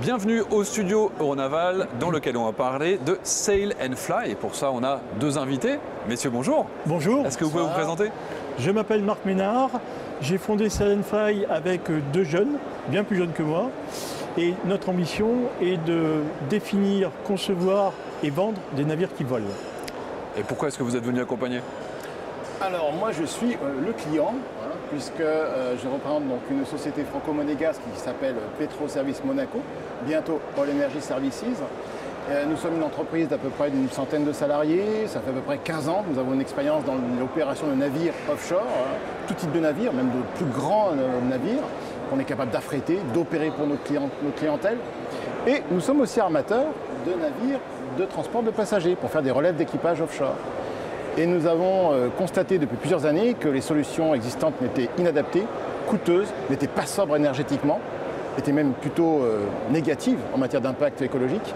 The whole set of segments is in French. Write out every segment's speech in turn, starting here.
Bienvenue au studio Euronaval dans lequel on va parler de Sail and Fly. Et pour ça, on a deux invités. Messieurs, bonjour. Bonjour. Est-ce que vous pouvez vous présenter? Je m'appelle Marc Ménard. J'ai fondé Sail and Fly avec deux jeunes, bien plus jeunes que moi. Et notre ambition est de définir, concevoir et vendre des navires qui volent. Et pourquoi est-ce que vous êtes venu accompagner? Alors moi je suis le client, puisque je représente donc une société franco-monégasque qui s'appelle Petro Service Monaco, bientôt All Energy Services. Nous sommes une entreprise d'à peu près d'une centaine de salariés, ça fait à peu près 15 ans que nous avons une expérience dans l'opération de navires offshore, tout type de navires, même de plus grands navires, qu'on est capable d'affréter, d'opérer pour notre clientèle. Et nous sommes aussi armateurs de navires de transport de passagers pour faire des relèves d'équipage offshore. Et nous avons constaté depuis plusieurs années que les solutions existantes étaient inadaptées, coûteuses, n'étaient pas sobres énergétiquement, étaient même plutôt négatives en matière d'impact écologique.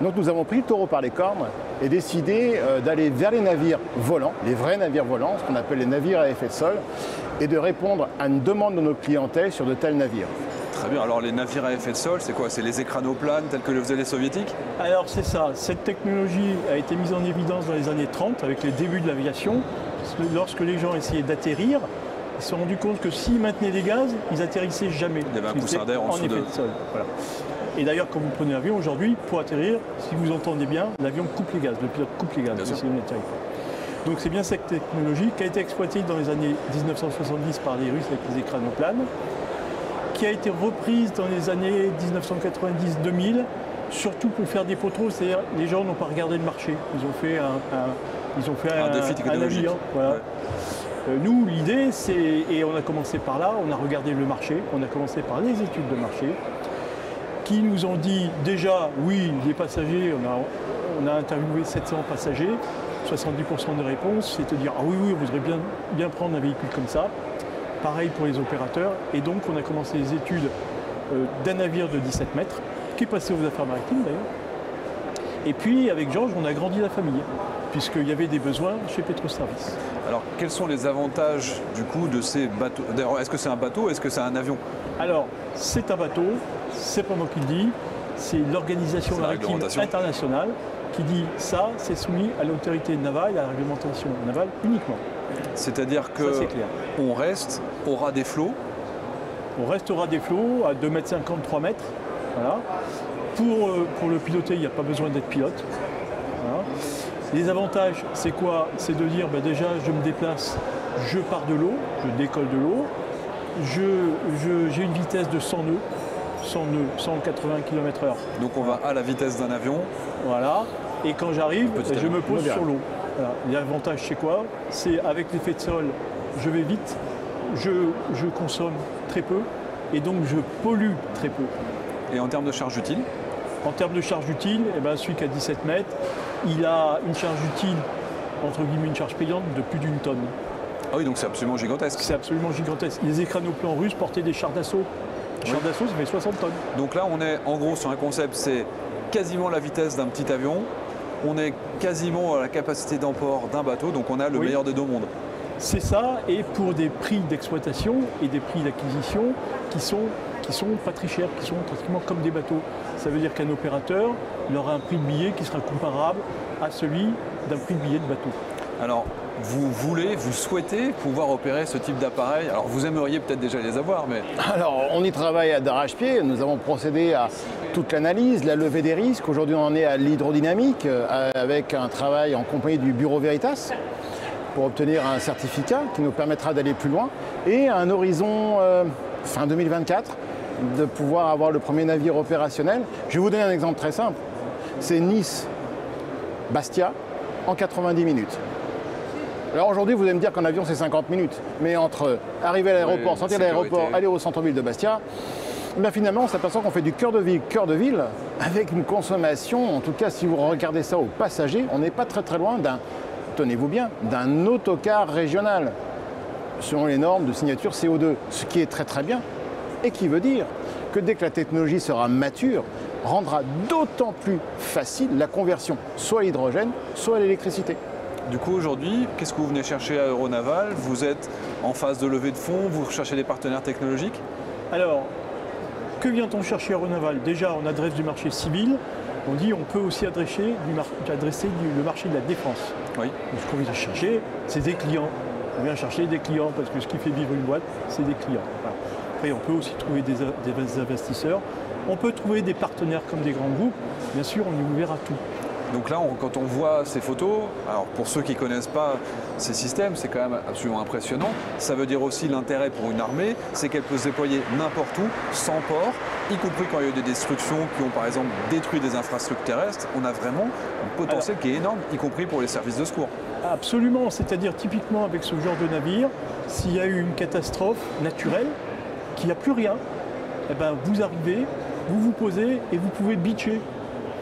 Donc nous avons pris le taureau par les cornes et décidé d'aller vers les navires volants, les vrais navires volants, ce qu'on appelle les navires à effet de sol, et de répondre à une demande de notre clientèle sur de tels navires. Très bien. Alors les navires à effet de sol, c'est quoi? C'est les écranoplanes tels que le faisaient les soviétiques? Alors c'est ça. Cette technologie a été mise en évidence dans les années 30 avec les débuts de l'aviation. Lorsque les gens essayaient d'atterrir, ils se sont rendus compte que s'ils maintenaient des gaz, ils atterrissaient jamais. Il y avait un coussin d'air en dessous effet de sol. Voilà. Et d'ailleurs, quand vous prenez l'avion aujourd'hui, pour atterrir, si vous entendez bien, l'avion coupe les gaz, le pilote coupe les gaz. Donc c'est bien cette technologie qui a été exploitée dans les années 1970 par les Russes avec les écranoplanes, qui a été reprise dans les années 1990-2000, surtout pour faire des poteaux, c'est-à-dire les gens n'ont pas regardé le marché. Ils ont fait un défi technologique. Voilà. Ouais. Nous, l'idée, c'est, et on a commencé par là, on a regardé le marché, on a commencé par les études de marché, qui nous ont dit déjà, oui, les passagers, on a interviewé 700 passagers, 70% de réponses, c'est de dire, ah oui, on voudrait bien prendre un véhicule comme ça. Pareil pour les opérateurs. Et donc, on a commencé les études d'un navire de 17 mètres, qui est passé aux affaires maritimes d'ailleurs. Et puis, avec Georges, on a grandi la famille, puisqu'il y avait des besoins chez Petro Service. Alors, quels sont les avantages du coup de ces bateaux? D'ailleurs, est-ce que c'est un bateau? Est-ce que c'est un avion? Alors, c'est un bateau, c'est pas moi qui le dis, c'est l'Organisation maritime internationale qui dit ça, c'est soumis à l'autorité navale, à la réglementation navale uniquement. C'est-à-dire qu'on reste au ras des flots. On restera des flots à 2,50 m, 3 mètres. Voilà. Pour le piloter, il n'y a pas besoin d'être pilote. Voilà. Les avantages, c'est quoi? C'est de dire, déjà, je me déplace, je pars de l'eau, je décolle de l'eau, j'ai une vitesse de 100 nœuds, 180 km/h. Donc on va à la vitesse d'un avion. Voilà. Et quand j'arrive, je me pose sur l'eau. Voilà. L'avantage, c'est quoi? C'est avec l'effet de sol, je vais vite, je consomme très peu et donc je pollue très peu. Et en termes de charge utile? En termes de charge utile, celui qui a 17 mètres, il a une charge utile, entre guillemets une charge payante, de plus d'une tonne. Ah oui, donc c'est absolument gigantesque. C'est absolument gigantesque. Les écranoplans russes portaient des chars d'assaut. Les chars d'assaut, ça fait 60 tonnes. Donc là, on est en gros sur un concept, c'est quasiment la vitesse d'un petit avion. On est quasiment à la capacité d'emport d'un bateau, donc on a le meilleur des deux mondes. C'est ça, et pour des prix d'exploitation et des prix d'acquisition qui sont pas très chers, qui sont pratiquement comme des bateaux. Ça veut dire qu'un opérateur, il aura un prix de billet qui sera comparable à celui d'un prix de billet de bateau. Alors, vous souhaitez pouvoir opérer ce type d'appareil? Alors, vous aimeriez peut-être déjà les avoir, mais... Alors, on y travaille d'arrache-pied. Nous avons procédé à toute l'analyse, la levée des risques. Aujourd'hui, on en est à l'hydrodynamique avec un travail en compagnie du Bureau Veritas pour obtenir un certificat qui nous permettra d'aller plus loin et à un horizon fin 2024 de pouvoir avoir le premier navire opérationnel. Je vais vous donner un exemple très simple. C'est Nice-Bastia en 90 minutes. Alors aujourd'hui, vous allez me dire qu'en avion, c'est 50 minutes. Mais entre arriver à l'aéroport, sortir de l'aéroport, aller au centre-ville de Bastia, finalement, on s'aperçoit qu'on fait du cœur de ville, avec une consommation, en tout cas, si vous regardez ça aux passagers, on n'est pas très loin tenez-vous bien, d'un autocar régional, selon les normes de signature CO2, ce qui est très bien, et qui veut dire que dès que la technologie sera mature, rendra d'autant plus facile la conversion, soit à l'hydrogène, soit à l'électricité. Du coup, aujourd'hui, qu'est-ce que vous venez chercher à Euronaval? Vous êtes en phase de levée de fonds, vous recherchez des partenaires technologiques? Alors, Que vient-on chercher à Renaval? Déjà, on adresse du marché civil. On dit on peut aussi adresser le marché de la défense. Oui. Donc, ce qu'on vient chercher, c'est des clients. On vient chercher des clients parce que ce qui fait vivre une boîte, c'est des clients. Voilà. Après, on peut aussi trouver des investisseurs. On peut trouver des partenaires comme des grands groupes. Bien sûr, on est ouvert à tout. Donc là, quand on voit ces photos, alors pour ceux qui ne connaissent pas ces systèmes, c'est quand même absolument impressionnant. Ça veut dire aussi l'intérêt pour une armée, c'est qu'elle peut se déployer n'importe où, sans port, y compris quand il y a eu des destructions qui ont par exemple détruit des infrastructures terrestres. On a vraiment un potentiel qui est énorme, y compris pour les services de secours. Absolument, c'est-à-dire typiquement avec ce genre de navire, s'il y a eu une catastrophe naturelle, qu'il n'y a plus rien, eh ben, vous arrivez, vous vous posez et vous pouvez beacher.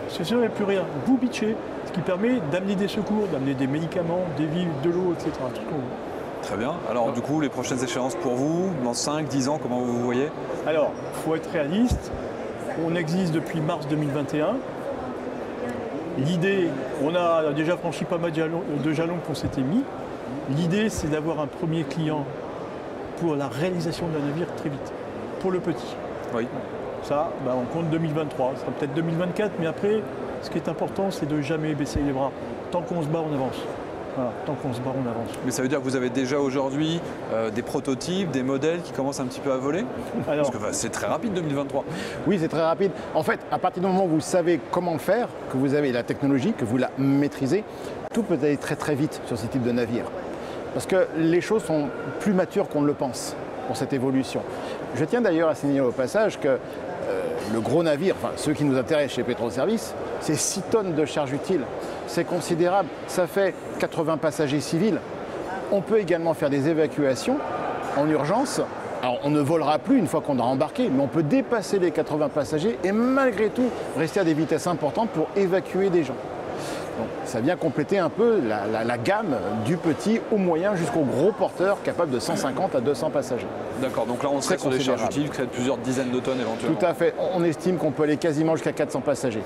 C'est sûr, il n'y a plus rien. Vous beachez, ce qui permet d'amener des secours, d'amener des médicaments, des vivres, de l'eau, etc. Tout ce qu'on veut. Très bien. Alors du coup, les prochaines échéances pour vous, dans 5, 10 ans, comment vous vous voyez? Alors, il faut être réaliste. On existe depuis mars 2021. L'idée, on a déjà franchi pas mal de jalons qu'on s'était mis. L'idée, c'est d'avoir un premier client pour la réalisation d'un navire très vite, pour le petit. Oui. Ça, on compte 2023, ça sera peut-être 2024, mais après, ce qui est important, c'est de jamais baisser les bras. Tant qu'on se bat, on avance. Voilà, tant qu'on se bat, on avance. Mais ça veut dire que vous avez déjà aujourd'hui des prototypes, des modèles qui commencent un petit peu à voler? Alors, parce que c'est très rapide 2023. Oui, c'est très rapide. En fait, à partir du moment où vous savez comment le faire, que vous avez la technologie, que vous la maîtrisez, tout peut aller très très vite sur ce type de navire. Parce que les choses sont plus matures qu'on ne le pense pour cette évolution. Je tiens d'ailleurs à signaler au passage que le gros navire, enfin ceux qui nous intéressent chez Pétroservices, c'est 6 tonnes de charge utile. C'est considérable. Ça fait 80 passagers civils. On peut également faire des évacuations en urgence. Alors on ne volera plus une fois qu'on a embarqué, mais on peut dépasser les 80 passagers et malgré tout rester à des vitesses importantes pour évacuer des gens. Donc, ça vient compléter un peu la gamme du petit au moyen jusqu'au gros porteur capable de 150 à 200 passagers. D'accord, donc là on serait sur des charges utiles qui seraient de plusieurs dizaines de tonnes éventuellement. Tout à fait, on estime qu'on peut aller quasiment jusqu'à 400 passagers.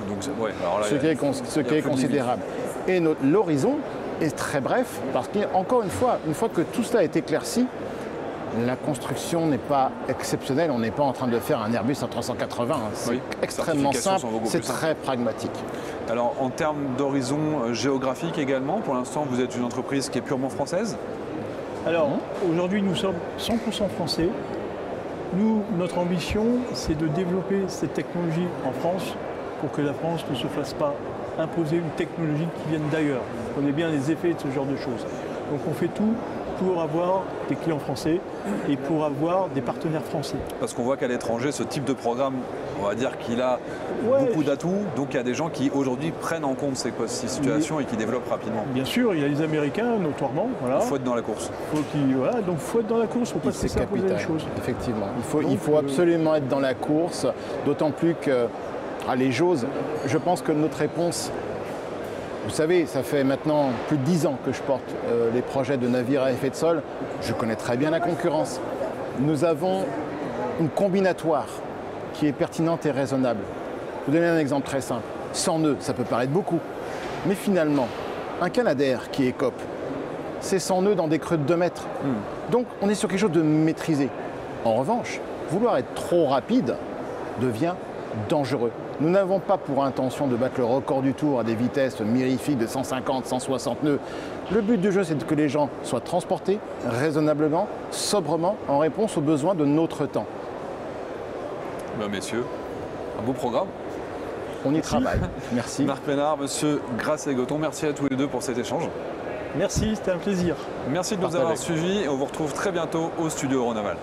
Donc, ouais, alors là, ce qui est considérable. Et l'horizon est très bref parce qu'encore une fois que tout cela est éclairci, la construction n'est pas exceptionnelle, on n'est pas en train de faire un Airbus A380, c'est extrêmement simple, c'est très pragmatique. Alors en termes d'horizon géographique également, pour l'instant vous êtes une entreprise qui est purement française? Alors aujourd'hui nous sommes 100% français. Nous, notre ambition c'est de développer cette technologie en France pour que la France ne se fasse pas imposer une technologie qui vienne d'ailleurs. On connaît bien les effets de ce genre de choses. Donc on fait tout pour avoir des clients français et pour avoir des partenaires français. Parce qu'on voit qu'à l'étranger, ce type de programme, on va dire qu'il a beaucoup d'atouts. Donc il y a des gens qui aujourd'hui prennent en compte ces situations et qui développent rapidement. Bien sûr, il y a les Américains notoirement. Voilà. Il faut être dans la course. Donc il faut être dans la course, il ne faut pas se laisser imposer les choses. Effectivement, il faut absolument être dans la course, d'autant plus que les JOS, je pense que notre réponse... Vous savez, ça fait maintenant plus de 10 ans que je porte les projets de navires à effet de sol. Je connais très bien la concurrence. Nous avons une combinatoire qui est pertinente et raisonnable. Je vais vous donner un exemple très simple. 100 nœuds, ça peut paraître beaucoup. Mais finalement, un Canadair qui écope, c'est 100 nœuds dans des creux de 2 mètres. Donc on est sur quelque chose de maîtrisé. En revanche, vouloir être trop rapide devient dangereux. Nous n'avons pas pour intention de battre le record du tour à des vitesses mirifiques de 150, 160 nœuds. Le but du jeu, c'est que les gens soient transportés raisonnablement, sobrement, en réponse aux besoins de notre temps. Ben, messieurs, un beau programme. On y travaille. Merci. Marc Pénard, monsieur Grasset-Goton, merci à tous les deux pour cet échange. Merci, c'était un plaisir. Merci de nous avoir suivis et on vous retrouve très bientôt au studio Renaval.